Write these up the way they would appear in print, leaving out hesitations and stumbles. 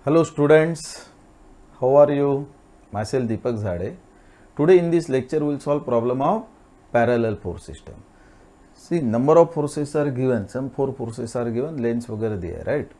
Hello students, how are you? Myself Deepak Zade. Today in this lecture we will solve problem of parallel force system. See, number of forces are given, some 4 forces are given, lengths वगैरह दिया है, right?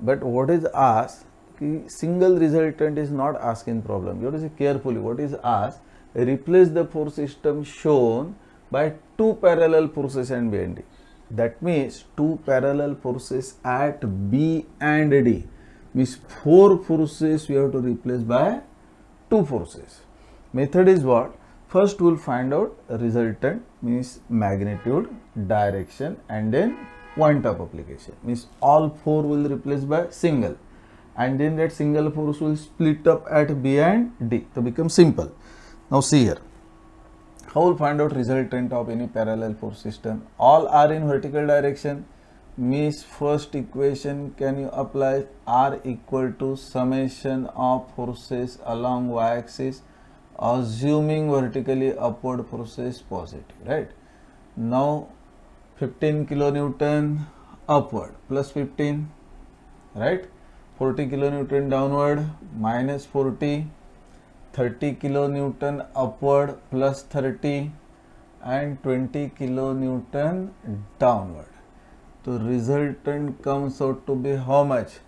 But what is asked कि single resultant is not asked in problem. You have to see carefully what is asked. Replace the force system shown by 2 parallel forces and B and D. That means 2 parallel forces at B and D. Means 4 forces we have to replace by 2 forces. Method is what? First we will find out resultant, means magnitude, direction and then point of application. Means all 4 will replace by single, and then that single force will split up at B and D to become simple. Now see here, how will find out resultant of any parallel force system? All are in vertical direction. Means first equation can you apply? R equal to summation of forces along y-axis, assuming vertically upward forces positive, right? Now 15 kilonewton upward plus 15, right? 40 kilonewton downward minus 40, 30 kilonewton upward plus 30 and 20 kilonewton downward. So resultant comes out to be how much?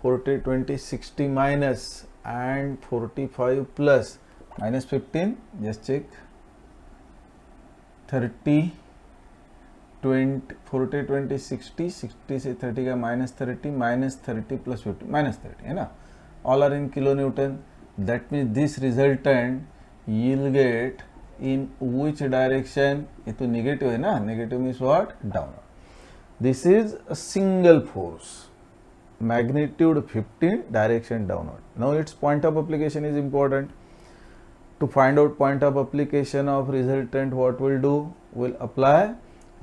40, 20, 60 minus and 45 plus minus 15, just check, 30, 20, 40, 20, 60, 60 से 30 का minus 30 plus 50, minus 30 है ना, all are in kilonewton. That means this resultant you'll get in which direction? ये तो negative है ना, negative means what? Downward. This is a single force, magnitude 15, direction downward. Now its point of application is important. To find out point of application of resultant, what we'll do? We'll apply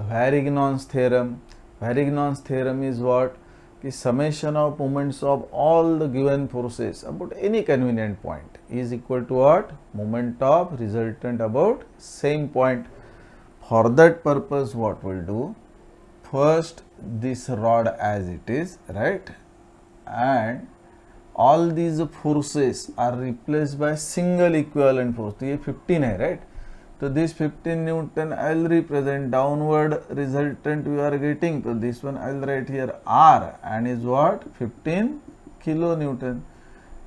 Varignon's theorem. Varignon's theorem is what? The summation of moments of all the given forces about any convenient point is equal to what? Moment of resultant about same point. For that purpose, what we'll do? First this rod as it is, right, and all these forces are replaced by single equivalent force. तो ये 15 है, right? So this 15 Newton I will represent downward resultant we are getting. So this one I will write here R and is what? 15 kilonewton,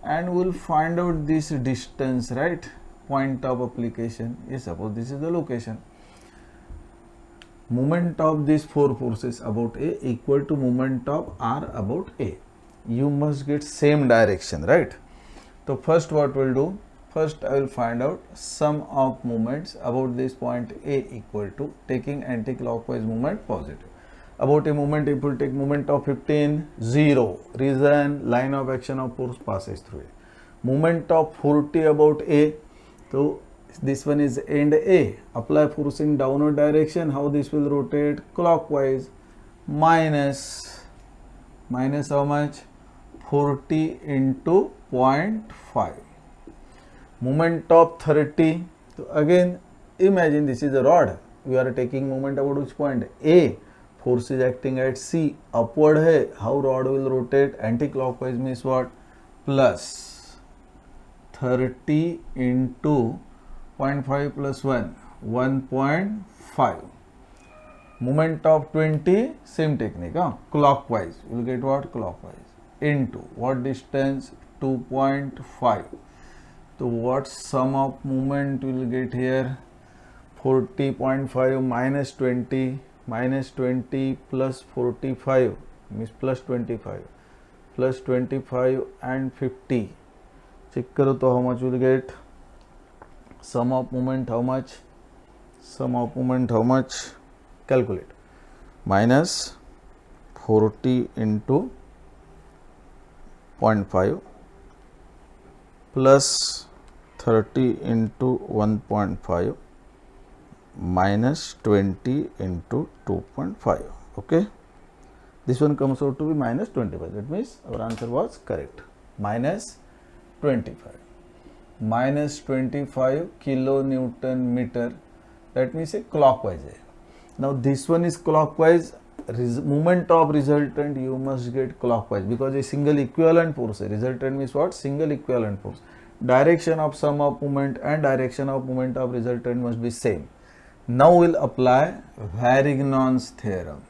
and we will find out this distance, right? Point of application. Yes, suppose this is the location. Moment of these 4 forces about A equal to moment of R about A. You must get same direction, right? So first what we'll do? First I will find out sum of moments about this point A equal to, taking anti-clockwise moment positive. About a moment, if we take moment of 15, 0. Reason, line of action of force passes through it. Moment of 40 about A. So this one is end A. Apply force in downward direction. How this will rotate? Clockwise. Minus how much? 40 into 0.5. Moment of 30. So again, imagine this is a rod. We are taking moment about which point? A. Force is acting at C. Upward hai. How rod will rotate? Anti-clockwise means what? Plus 30 into 0.5 plus 1, 1.5. Moment of 20, same technique, clockwise. You will get what? Clockwise. Into what distance? 2.5. So what sum of moment we will get here? 40.5 minus 20 plus 45 means plus 25. Plus 25 and 50. Check karo to how much you will get? Sum of moment how much? Sum of moment how much? Calculate. Minus 40 into 0.5 plus 30 into 1.5 minus 20 into 2.5. Okay. This one comes out to be minus 25. That means our answer was correct. Minus 25. Minus 25 kilonewton meter. That means a clockwise. Now this one is clockwise. Moment of resultant you must get clockwise because a single equivalent force. Resultant means what? Single equivalent force. Direction of sum of moment and direction of moment of resultant must be same. Now we'll apply Varignon's theorem.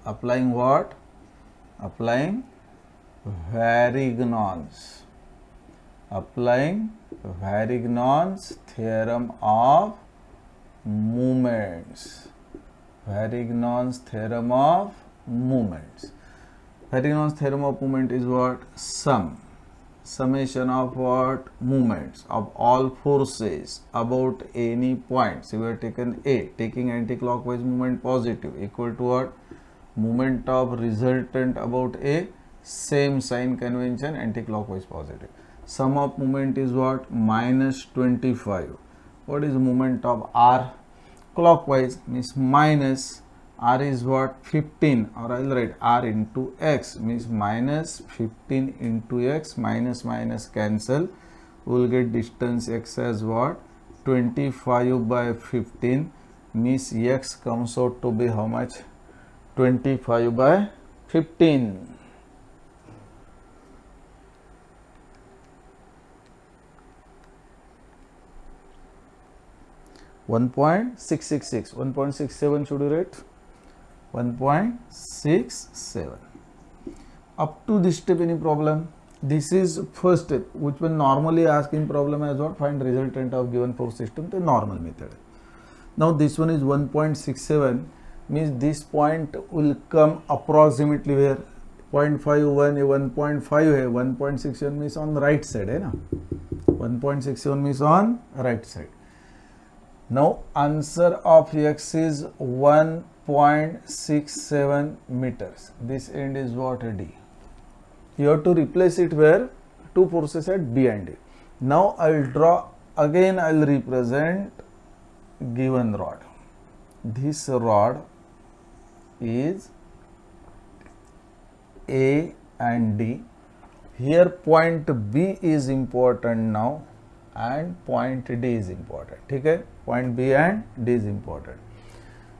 Applying what? Applying Varignon's. Applying Varignon's theorem of moments. Varignon's theorem of moments. Varignon's theorem of moment is what? Summation of what? Moments of all forces about any point. So we have taken A, taking anti-clockwise moment positive, equal to what? Moment of resultant about A, same sign convention, anti-clockwise positive. Sum of moment is what? Minus 25. What is moment of R? Clockwise means minus. R is what? 15, or I'll write R into X means minus 15 into X, minus minus cancel. We will get distance X as what? 25 by 15 means X comes out to be how much? 25 by 15. .666. 1.67 should you write? 1.67. Up to this step any problem? This is first step which will normally ask in problem as what? Find resultant of given force system, the normal method. Now this one is 1.67 means this point will come approximately where? 0.51 है, 1.5 है, 1.67 means on the right side है ना? 1.67 means on right side. Now answer of X is 1.67 meters. This end is what? D. You have to replace it where? Two forces at B and D. Now I will draw again. I will represent given rod. This rod is A and D. Here point B is important now and point D is important. Okay? Point B and D is important.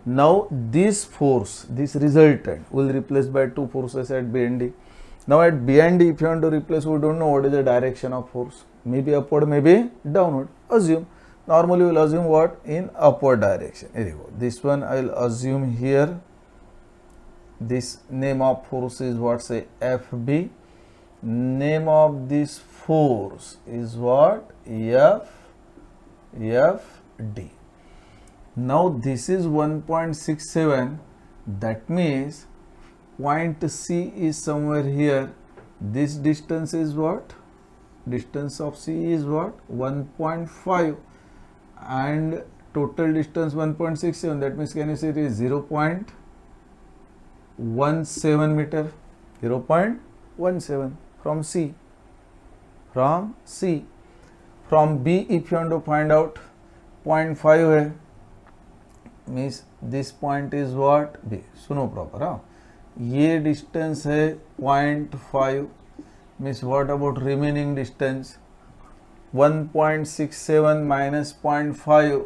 Now this force, this resultant will replace by two forces at B and D. Now at B and D, if you want to replace, we don't know what is the direction of force. Maybe upward, maybe downward. Assume. Normally we will assume what? In upward direction. Here you go. This one I will assume here. This name of force is what? Say FB. Name of this force is what? FD. Now this is 1.67. That means point C is somewhere here. This distance is what? Distance of C is what? 1.5 and total distance 1.67. That means can you say it is 0.17 meter? 0.17 from C. From C. From B if you want to find out 0.5 है means this point is what? B. सुनो proper हाँ. ये distance है 0.5 means what about remaining distance? 1.67 minus 0.5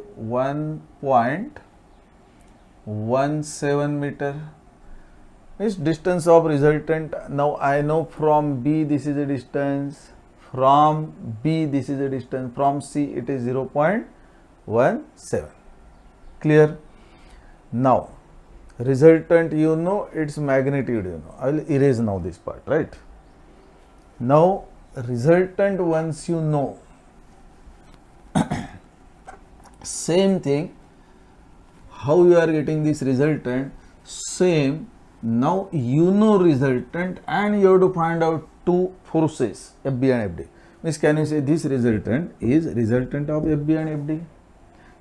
1.17 meter means distance of resultant. Now I know from B this is a distance, from B this is a distance, from C it is 0.17. Clear? Now resultant you know its magnitude you know. I will erase now this part, right? Now resultant once you know, same thing, how you are getting this resultant, same. Now you know resultant and you have to find out two forces FB and FD. Means can you say this resultant is resultant of FB and FD?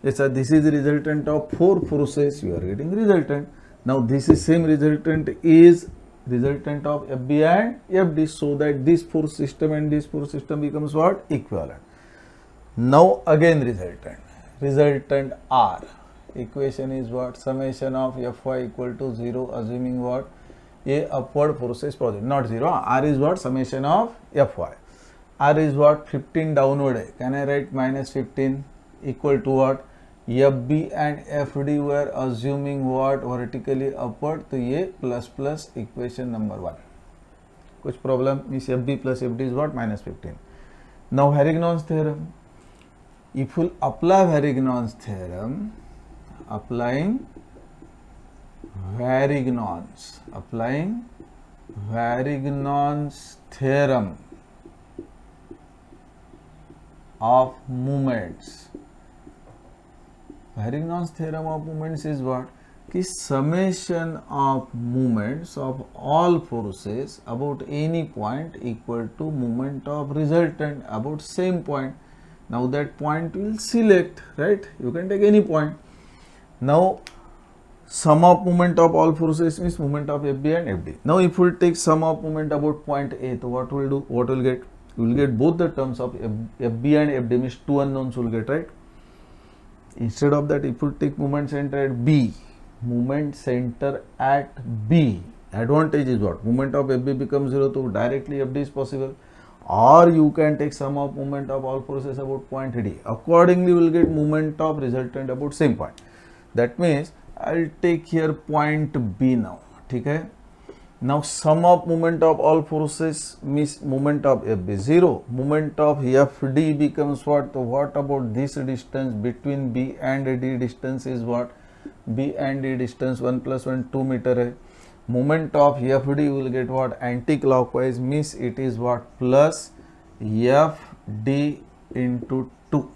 Yes sir, this is resultant of four forces, you are getting resultant. Now this is same resultant is resultant of FB and FD, so that this force system and this force system becomes what? Equivalent. Now again resultant R. Equation is what? Summation of Fy equal to 0, assuming what? A upward force is positive, not 0. R is what? Summation of Fy. R is what? 15 downward. Can I write minus 15 equal to what? FB and FD were assuming what vertically upward, तो ये plus plus equation number 1. कुछ problem? Means FB plus FD is what? -15. Now Varignon's theorem. If you apply Varignon's theorem, applying Varignon's theorem of moments. Varignon's theorem of moments is what? कि summation of moments of all forces about any point equal to moment of resultant about same point. Now that point will select, right? You can take any point. Now sum of moment of all forces means moment of FB and FD. Now if we take sum of moment about point A, so what will do? What will get? You will get both the terms of FB and FD, means two unknowns will get, right? Instead of that, if you take moment center at B, advantage is what? Moment of FB becomes 0, so directly FD is possible. Or you can take sum of moment of all forces about point D. Accordingly, you will get moment of resultant about same point. That means I will take here point B now. Okay? Now sum of moment of all forces means moment of FB 0. Moment of FD becomes what? So what about this distance between B and D? Distance is what? B and D distance 1 plus 1 2 meter hai. Moment of FD will get what? Anti-clockwise means it is what? Plus FD into 2.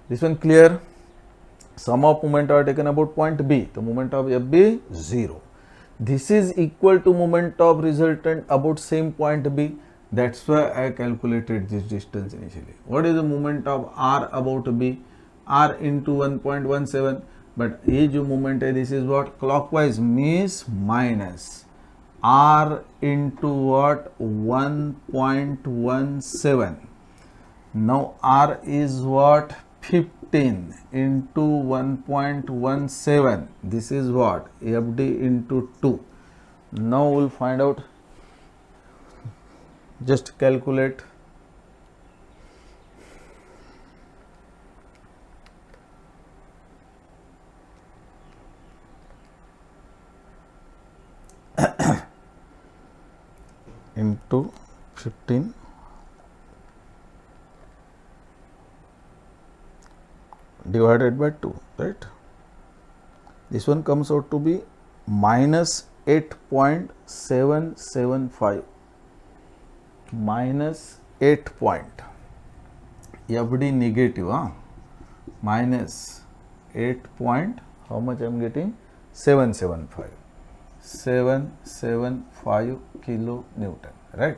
This one clear? Sum of moment are taken about point B. The moment of FB 0. This is equal to moment of resultant about same point B. That's why I calculated this distance initially. What is the moment of R about B? R into 1.17. But ये जो moment है, this is what? Clockwise means minus R into what? 1.17. Now R is what? 15 into 1.17. This is what? FD into 2. Now we'll find out. Just calculate. Into 15 divided by 2, right? This one comes out to be minus 8.775. Minus 8 point. FD negative, minus 8 point. How much I am getting? 775. 775 kilonewton, right?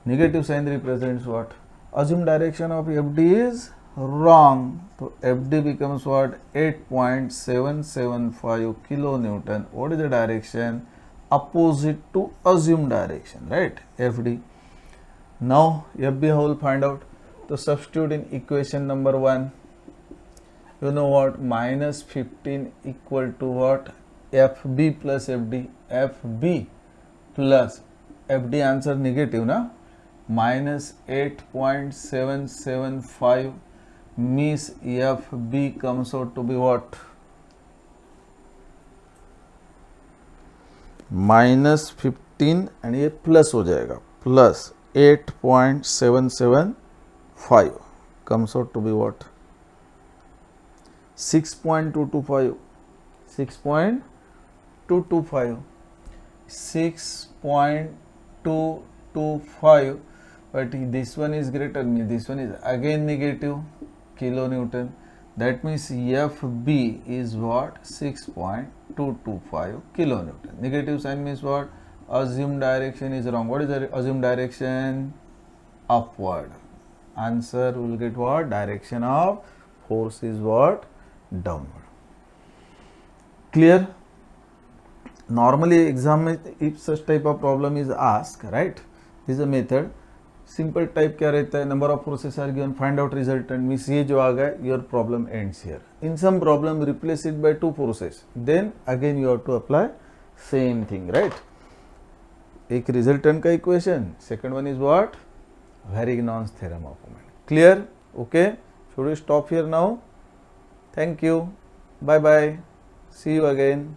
Negative sign represents what? Assume direction of FD is wrong. So FD becomes what? 8.775 kilonewton. What is the direction? Opposite to assumed direction, right? FD. Now FB how will find out? So substitute in equation number 1. You know what? Minus 15 equal to what? FB plus FD. FB plus FD answer negative, na? Minus 8.775 means FB comes out to be what? Minus 15 and ये plus हो जाएगा, plus 8.775 comes out to be what? 6.225. 6.225. 6.225, but this one is greater than this one is again negative kilonewton. That means FB is what? 6.225 kilonewton. Negative sign means what? Assumed direction is wrong. What is the assumed direction? Upward. Answer will get what? Direction of force is what? Downward. Clear? Normally exam में if such type of problem is asked, right? This is a method. Simple type क्या रहता है? Number of forces are given, find out resultant. Means ये जो आ गया, your problem ends here. In some problem, replace it by 2 forces. Then again you have to apply same thing, right? एक resultant का equation. Second one is what? Varignon's theorem of moment. Clear? Okay. Should we stop here now? Thank you. Bye bye. See you again.